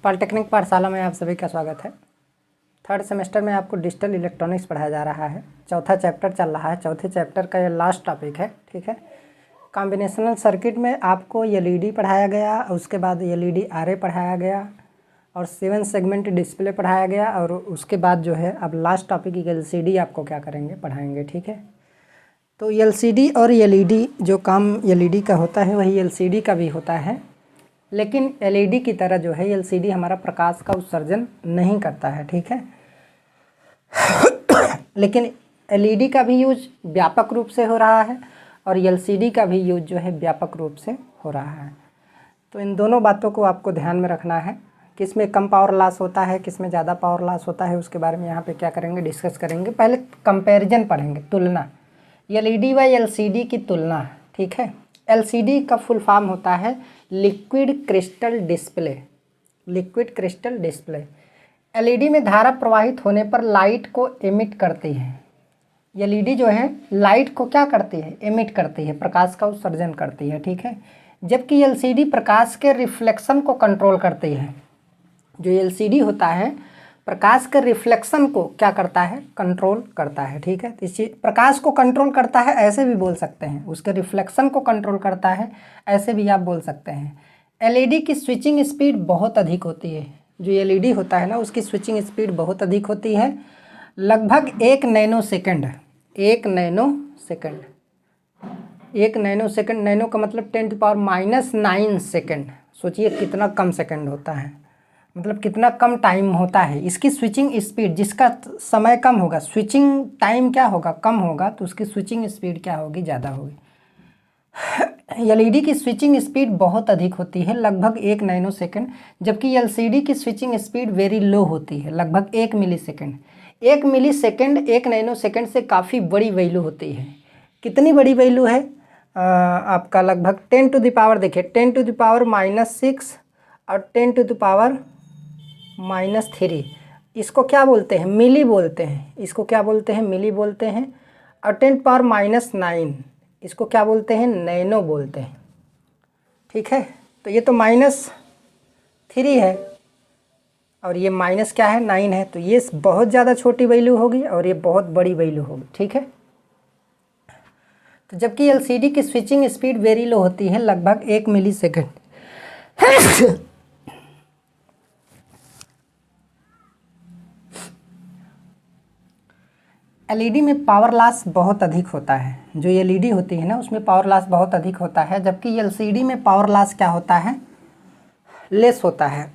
Polytechnic पाठशाला में आप सभी का स्वागत है। थर्ड सेमेस्टर में आपको डिजिटल इलेक्ट्रॉनिक्स पढ़ाया जा रहा है। चौथा चैप्टर चल रहा है। चौथे चैप्टर का ये लास्ट टॉपिक है, ठीक है। कॉम्बिनेशनल सर्किट में आपको एलईडी पढ़ाया गया, उसके बाद एलईडी आरए पढ़ाया गया और 7 सेगमेंट डिस्प्ले पढ़ाया गया और उसके बाद जो है अब लास्ट टॉपिक एलसीडी आपको क्या करेंगे, पढ़ाएंगे, ठीक है। तो एलसीडी और एलईडी जो काम एलईडी का होता है वही एलसीडी का भी होता है, लेकिन एलईडी की तरह जो है एलसीडी हमारा प्रकाश का उत्सर्जन नहीं करता है, ठीक है। लेकिन एलईडी का भी यूज व्यापक रूप से हो रहा है और एलसीडी का भी यूज जो है व्यापक रूप से हो रहा है। तो इन दोनों बातों को आपको ध्यान में रखना है, किस में कम पावर लॉस होता है, किस में ज़्यादा पावर लॉस होता है, उसके बारे में यहाँ पे क्या करेंगे, डिस्कस करेंगे। पहले कंपैरिजन पढ़ेंगे, तुलना, एलईडी व एलसीडी की तुलना, ठीक है। एलसीडी का फुल फॉर्म होता है liquid crystal display. Liquid crystal display LED में धारा प्रवाहित होने पर लाइट को एमिट करती है। एलईडी जो है लाइट को क्या करती है, एमिट करती है, प्रकाश का उत्सर्जन करती है, ठीक है। जबकि एलसीडी प्रकाश के रिफ्लेक्शन को कंट्रोल करती है। जो एलसीडी होता है प्रकाश के रिफ्लेक्शन को क्या करता है, कंट्रोल करता है, ठीक है। तो इसी प्रकाश को कंट्रोल करता है ऐसे भी बोल सकते हैं, उसके रिफ्लेक्शन को कंट्रोल करता है ऐसे भी आप बोल सकते हैं। एलईडी की स्विचिंग स्पीड बहुत अधिक होती है। जो एलईडी होता है ना उसकी स्विचिंग स्पीड बहुत अधिक होती है, लगभग 1 nano second. 1 nano second, 1 nano second, nano का मतलब 10⁻⁹ सेकंड। सोचिए कितना कम सेकंड होता है, मतलब कितना कम टाइम होता है। इसकी स्विचिंग स्पीड, जिसका समय कम होगा, स्विचिंग टाइम क्या होगा, कम होगा, तो उसकी स्विचिंग स्पीड क्या होगी, ज़्यादा होगी। एलईडी की स्विचिंग स्पीड बहुत अधिक होती है, लगभग 1 नैनो सेकंड, जबकि एलसीडी की स्विचिंग स्पीड वेरी लो होती है, लगभग 1 मिली सेकंड। 1 मिली सेकंड 1 नैनो सेकंड से काफ़ी बड़ी वैल्यू होती है। कितनी बड़ी वैल्यू है आपका, लगभग 10 टू द पावर, देखिए 10 टू द पावर -6 और 10 टू द पावर -3। इसको क्या बोलते हैं, मिली बोलते हैं। इसको क्या बोलते हैं, मिली बोलते हैं। और 10⁻⁹ इसको क्या बोलते हैं, नैनो बोलते हैं, ठीक है। तो ये तो -3 है और ये माइनस क्या है, 9 है। तो ये बहुत ज़्यादा छोटी वैल्यू होगी और ये बहुत बड़ी वैल्यू होगी, ठीक है। तो जबकि एलसीडी की स्विचिंग स्पीड वेरी लो होती है, लगभग 1 मिली सेकेंड। एलईडी में पावर लॉस बहुत अधिक होता है। जो एलईडी होती है ना उसमें पावर लॉस बहुत अधिक होता है, जबकि एलसीडी में पावर लॉस क्या होता है, लेस होता है।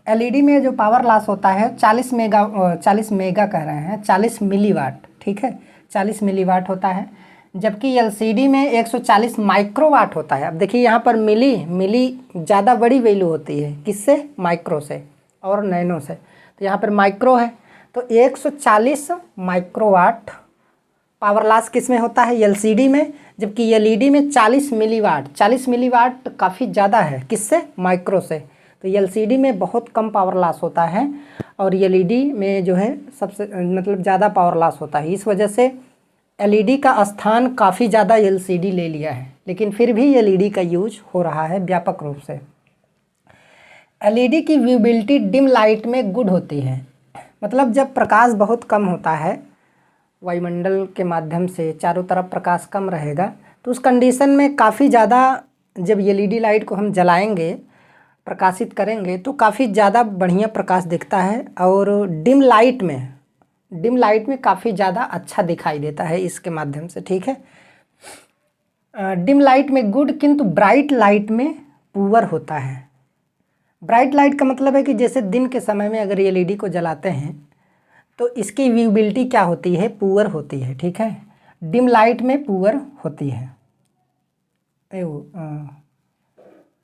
एलईडी में जो पावर लॉस होता है 40 मेगा कह रहे हैं, 40 मिलीवाट, ठीक है, 40 मिलीवाट होता है। जबकि एलसीडी में 140 माइक्रोवाट होता है। अब देखिए यहाँ पर मिली ज़्यादा बड़ी वैल्यू होती है, किससे, माइक्रो से और नैनो से। तो यहाँ पर माइक्रो है, तो 140 माइक्रोवाट पावर लॉस किस में होता है, एलसीडी में। जबकि एलईडी में 40 मिलीवाट, 40 मिलीवाट काफ़ी ज़्यादा है, किससे, माइक्रो से। तो एलसीडी में बहुत कम पावर लॉस होता है और एलईडी में जो है सबसे मतलब ज़्यादा पावर लॉस होता है। इस वजह से एलईडी का स्थान काफ़ी ज़्यादा एलसीडी ले लिया है, लेकिन फिर भी एलईडी का यूज हो रहा है व्यापक रूप से। एलईडी की विजिबिलिटी डिम लाइट में गुड होती है, मतलब जब प्रकाश बहुत कम होता है, वायुमंडल के माध्यम से चारों तरफ प्रकाश कम रहेगा, तो उस कंडीशन में काफ़ी ज़्यादा, जब एलईडी लाइट को हम जलाएंगे, प्रकाशित करेंगे, तो काफ़ी ज़्यादा बढ़िया प्रकाश दिखता है और डिम लाइट में काफ़ी ज़्यादा अच्छा दिखाई देता है इसके माध्यम से, ठीक है। डिम लाइट में गुड, किंतु ब्राइट लाइट में पुअर होता है। ब्राइट लाइट का मतलब है कि जैसे दिन के समय में अगर एलईडी को जलाते हैं तो इसकी विजिबिलिटी क्या होती है, पुअर होती है, ठीक है। डिम लाइट में पुअर होती है।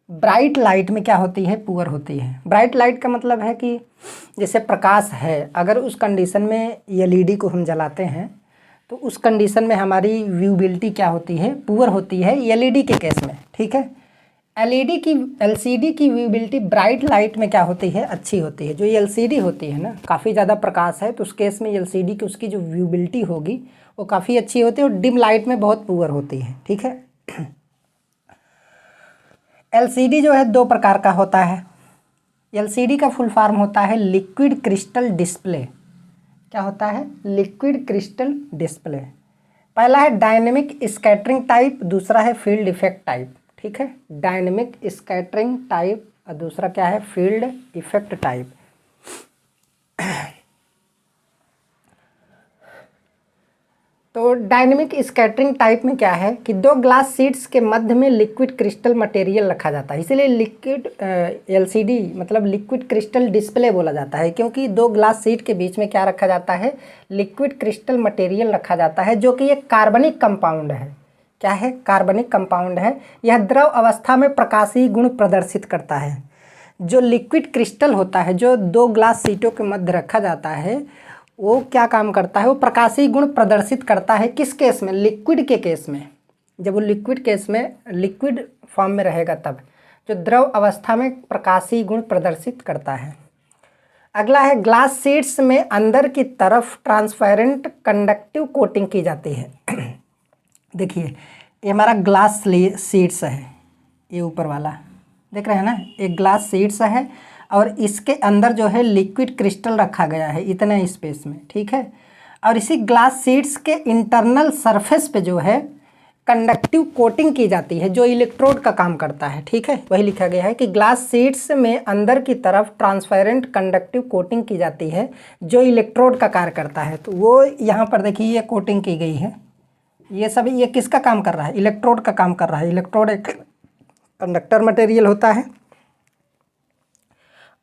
ब्राइट लाइट में क्या होती है, पुअर होती है। ब्राइट लाइट का मतलब है कि जैसे प्रकाश है, अगर उस कंडीशन में एलईडी को हम जलाते हैं तो उस कंडीशन में हमारी विजिबिलिटी क्या होती है, पुअर होती है एलईडी के केस में, ठीक है। एलसीडी की विजिबिलिटी ब्राइट लाइट में क्या होती है, अच्छी होती है। जो एलसीडी होती है ना, काफ़ी ज़्यादा प्रकाश है तो उस केस में एलसीडी की उसकी जो विजिबिलिटी होगी वो काफ़ी अच्छी होती है और डिम लाइट में बहुत पुअर होती है, ठीक है। एलसीडी जो है 2 प्रकार का होता है। एलसीडी का फुल फॉर्म होता है लिक्विड क्रिस्टल डिस्प्ले। क्या होता है? Liquid crystal display. पहला है डायनेमिक स्कैटरिंग टाइप, दूसरा है फील्ड इफेक्ट टाइप। ठीक है, डायनेमिक स्कैटरिंग टाइप और दूसरा क्या है? Field effect type. तो डायनेमिक स्कैटरिंग टाइप में क्या है कि दो ग्लास शीट्स के मध्य में लिक्विड क्रिस्टल मटेरियल रखा जाता है, इसीलिए लिक्विड एलसीडी मतलब लिक्विड क्रिस्टल डिस्प्ले बोला जाता है, क्योंकि दो ग्लास शीट के बीच में क्या रखा जाता है? लिक्विड क्रिस्टल मटेरियल रखा जाता है, जो कि एक कार्बनिक कंपाउंड है। क्या है? कार्बनिक कंपाउंड है। यह द्रव अवस्था में प्रकाशीय गुण प्रदर्शित करता है। जो लिक्विड क्रिस्टल होता है, जो दो ग्लास शीटों के मध्य रखा जाता है, वो क्या काम करता है? वो प्रकाशीय गुण प्रदर्शित करता है। किस केस में? लिक्विड के केस में। जब वो लिक्विड केस में, लिक्विड फॉर्म में रहेगा तब, जो द्रव अवस्था में प्रकाशीय गुण प्रदर्शित करता है। अगला है ग्लास शीट्स में अंदर की तरफ ट्रांसपेरेंट कंडक्टिव कोटिंग की जाती है। देखिए, ये हमारा ग्लास शीट्स है, ये ऊपर वाला देख रहे हैं ना, एक ग्लास शीट्स है और इसके अंदर जो है लिक्विड क्रिस्टल रखा गया है इतने स्पेस में। ठीक है, और इसी ग्लास शीट्स के इंटरनल सरफेस पे जो है कंडक्टिव कोटिंग की जाती है, जो इलेक्ट्रोड का काम करता है। ठीक है, वही लिखा गया है कि ग्लास शीट्स में अंदर की तरफ ट्रांसपेरेंट कंडक्टिव कोटिंग की जाती है, जो इलेक्ट्रोड का कार्य करता है। तो वो यहाँ पर देखिए, ये कोटिंग की गई है, ये सभी, ये किसका काम कर रहा है? इलेक्ट्रोड का काम कर रहा है। इलेक्ट्रोड एक कंडक्टर मटेरियल होता है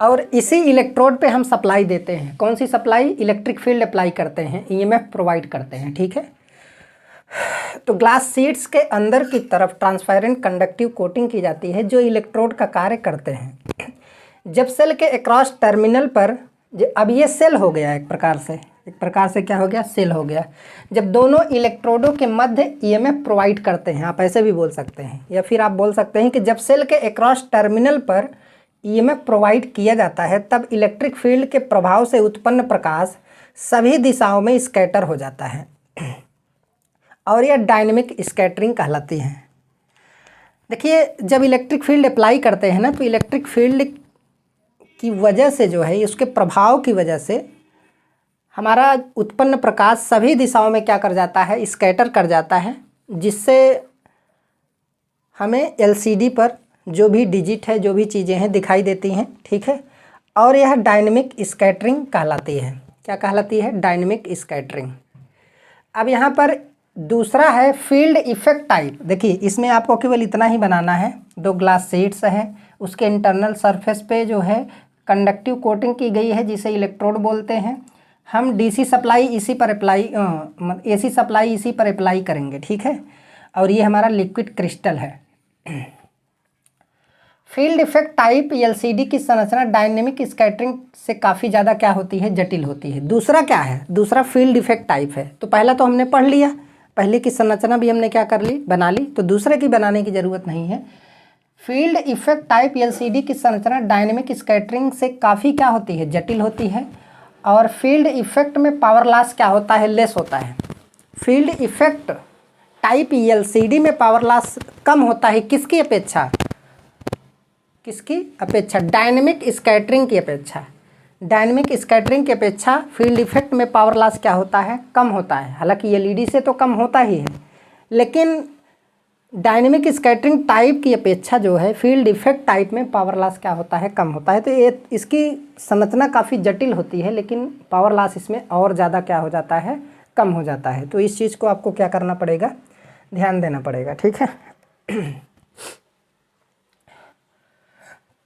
और इसी इलेक्ट्रोड पे हम सप्लाई देते हैं। कौन C supply? Electric field apply करते हैं, ईएमएफ प्रोवाइड करते हैं। ठीक है, तो ग्लास शीट्स के अंदर की तरफ ट्रांसपेरेंट कंडक्टिव कोटिंग की जाती है, जो इलेक्ट्रोड का कार्य करते हैं। जब सेल के अक्रॉस टर्मिनल पर, अब ये सेल हो गया एक प्रकार से क्या हो गया? सेल हो गया। जब दोनों इलेक्ट्रोडों के मध्य ईएमएफ प्रोवाइड करते हैं, आप ऐसे भी बोल सकते हैं, या फिर आप बोल सकते हैं कि जब सेल के अक्रॉस टर्मिनल पर ईएमएफ प्रोवाइड किया जाता है, तब इलेक्ट्रिक फील्ड के प्रभाव से उत्पन्न प्रकाश सभी दिशाओं में स्कैटर हो जाता है और यह डायनेमिक स्कैटरिंग कहलाती है। देखिए, जब इलेक्ट्रिक फील्ड अप्लाई करते हैं ना, तो इलेक्ट्रिक फील्ड की वजह से जो है, उसके प्रभाव की वजह से हमारा उत्पन्न प्रकाश सभी दिशाओं में क्या कर जाता है? स्कैटर कर जाता है, जिससे हमें एलसीडी पर जो भी डिजिट है, जो भी चीज़ें हैं, दिखाई देती हैं। ठीक है, और यह डायनेमिक स्कैटरिंग कहलाती है। क्या कहलाती है? Dynamic scattering. अब यहाँ पर दूसरा है फील्ड इफेक्ट टाइप। देखिए, इसमें आपको केवल इतना ही बनाना है, दो ग्लास शीट्स है, उसके इंटरनल सरफेस पे जो है कंडक्टिव कोटिंग की गई है, जिसे इलेक्ट्रोड बोलते हैं। हम डीसी सप्लाई इसी पर अप्लाई, एसी सप्लाई इसी पर अप्लाई करेंगे। ठीक है, और ये हमारा लिक्विड क्रिस्टल है। फील्ड इफेक्ट टाइप एलसीडी की संरचना डायनेमिक स्कैटरिंग से काफ़ी ज़्यादा क्या होती है? जटिल होती है। दूसरा क्या है? दूसरा फील्ड इफेक्ट टाइप है। तो पहला तो हमने पढ़ लिया, पहले की संरचना भी हमने क्या कर ली? बना ली। तो दूसरे की बनाने की ज़रूरत नहीं है। फील्ड इफेक्ट टाइप एलसीडी की संरचना डायनेमिक स्कैटरिंग से काफ़ी क्या होती है? जटिल होती है। और फील्ड इफेक्ट में पावर लॉस क्या होता है? लेस होता है। फील्ड इफेक्ट टाइप एलसीडी में पावर लॉस कम होता है, किसकी अपेक्षा? किसकी अपेक्षा? डायनेमिक स्कैटरिंग की अपेक्षा। डायनेमिक स्कैटरिंग की अपेक्षा फील्ड इफेक्ट में पावर लॉस क्या होता है? कम होता है। हालांकि एलईडी से तो कम होता ही है, लेकिन डायनेमिक स्कैटरिंग टाइप की अपेक्षा जो है फील्ड इफेक्ट टाइप में पावर लॉस क्या होता है? कम होता है। तो ये इसकी संरचना काफ़ी जटिल होती है, लेकिन पावर लॉस इसमें और ज़्यादा क्या हो जाता है? कम हो जाता है। तो इस चीज़ को आपको क्या करना पड़ेगा? ध्यान देना पड़ेगा। ठीक है,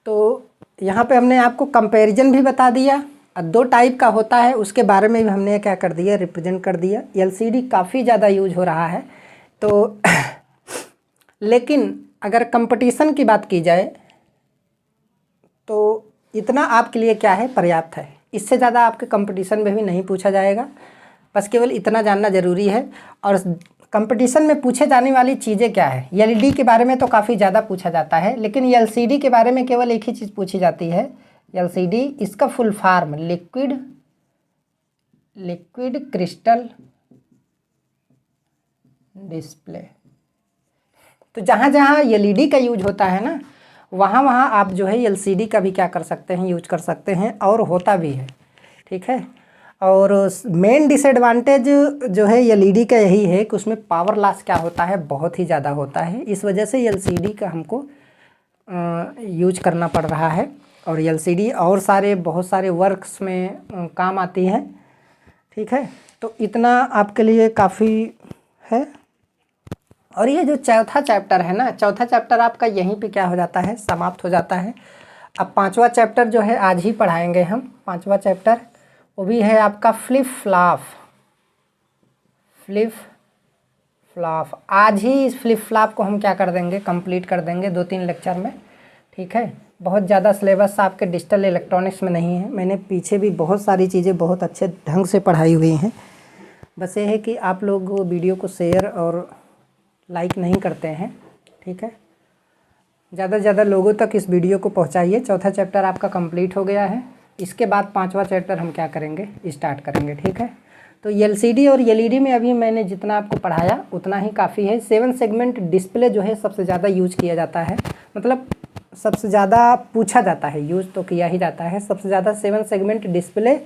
तो यहाँ पे हमने आपको कंपैरिजन भी बता दिया, और दो टाइप का होता है उसके बारे में भी हमने क्या कर दिया? रिप्रेजेंट कर दिया। एलसीडी काफ़ी ज़्यादा यूज हो रहा है, तो लेकिन अगर कंपटीशन की बात की जाए तो इतना आपके लिए क्या है? पर्याप्त है। इससे ज़्यादा आपके कंपटीशन में भी नहीं पूछा जाएगा, बस केवल इतना जानना ज़रूरी है। और कंपटीशन में पूछे जाने वाली चीज़ें क्या है? एलईडी के बारे में तो काफ़ी ज़्यादा पूछा जाता है, लेकिन एलसीडी के बारे में केवल एक ही चीज़ पूछी जाती है। एलसीडी, इसका full form liquid crystal display. तो जहाँ जहाँ एलईडी का यूज होता है ना, वहाँ वहाँ आप जो है एलसीडी का भी क्या कर सकते हैं, यूज कर सकते हैं, और होता भी है, ठीक है। और मेन डिसएडवांटेज जो है एलईडी का यही है कि उसमें पावर लॉस क्या होता है, बहुत ही ज़्यादा होता है। इस वजह से एलसीडी का हमको यूज करना पड़ रहा है। और एलसीडी और बहुत सारे वर्क्स में काम आती है, ठीक है। तो इतना आपके लिए काफ़ी है। और ये जो चौथा चैप्टर है ना, चौथा चैप्टर आपका यहीं पे क्या हो जाता है, समाप्त हो जाता है। अब पांचवा चैप्टर जो है आज ही पढ़ाएंगे हम। पांचवा चैप्टर वो भी है आपका फ्लिप फ्लॉप। फ्लिप फ्लॉप आज ही इस फ्लिप फ्लॉप को हम क्या कर देंगे, कंप्लीट कर देंगे 2-3 लेक्चर में, ठीक है। बहुत ज़्यादा सिलेबस आपके डिजिटल इलेक्ट्रॉनिक्स में नहीं है। मैंने पीछे भी बहुत सारी चीज़ें बहुत अच्छे ढंग से पढ़ाई हुई हैं। बस ये है कि आप लोग वीडियो को शेयर और लाइक नहीं करते हैं, ठीक है। ज़्यादा से ज़्यादा लोगों तक इस वीडियो को पहुंचाइए। चौथा चैप्टर आपका कंप्लीट हो गया है। इसके बाद पांचवा चैप्टर हम क्या करेंगे, स्टार्ट करेंगे, ठीक है। तो एलसीडी और एलईडी में अभी मैंने जितना आपको पढ़ाया उतना ही काफ़ी है। 7 सेगमेंट डिस्प्ले जो है सबसे ज़्यादा यूज किया जाता है, मतलब सबसे ज़्यादा पूछा जाता है, यूज तो किया ही जाता है। सबसे ज़्यादा 7 सेगमेंट डिस्प्ले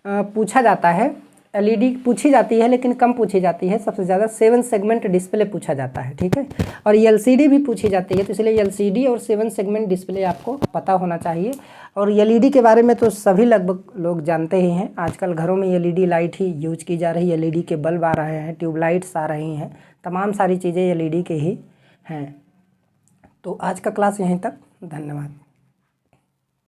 पूछा जाता है। एलईडी पूछी जाती है लेकिन कम पूछी जाती है। सबसे ज़्यादा 7 सेगमेंट डिस्प्ले पूछा जाता है, ठीक है। और एलसीडी भी पूछी जाती है, तो इसलिए एलसीडी और 7 सेगमेंट डिस्प्ले आपको पता होना चाहिए। और एलईडी के बारे में तो सभी लगभग लोग जानते ही हैं। आजकल घरों में एलईडी लाइट ही यूज की जा रही है। एलईडी के बल्ब आ रहे हैं, ट्यूबलाइट्स आ रही हैं, तमाम सारी चीज़ें एलईडी के ही हैं। तो आज का क्लास यहीं तक, धन्यवाद।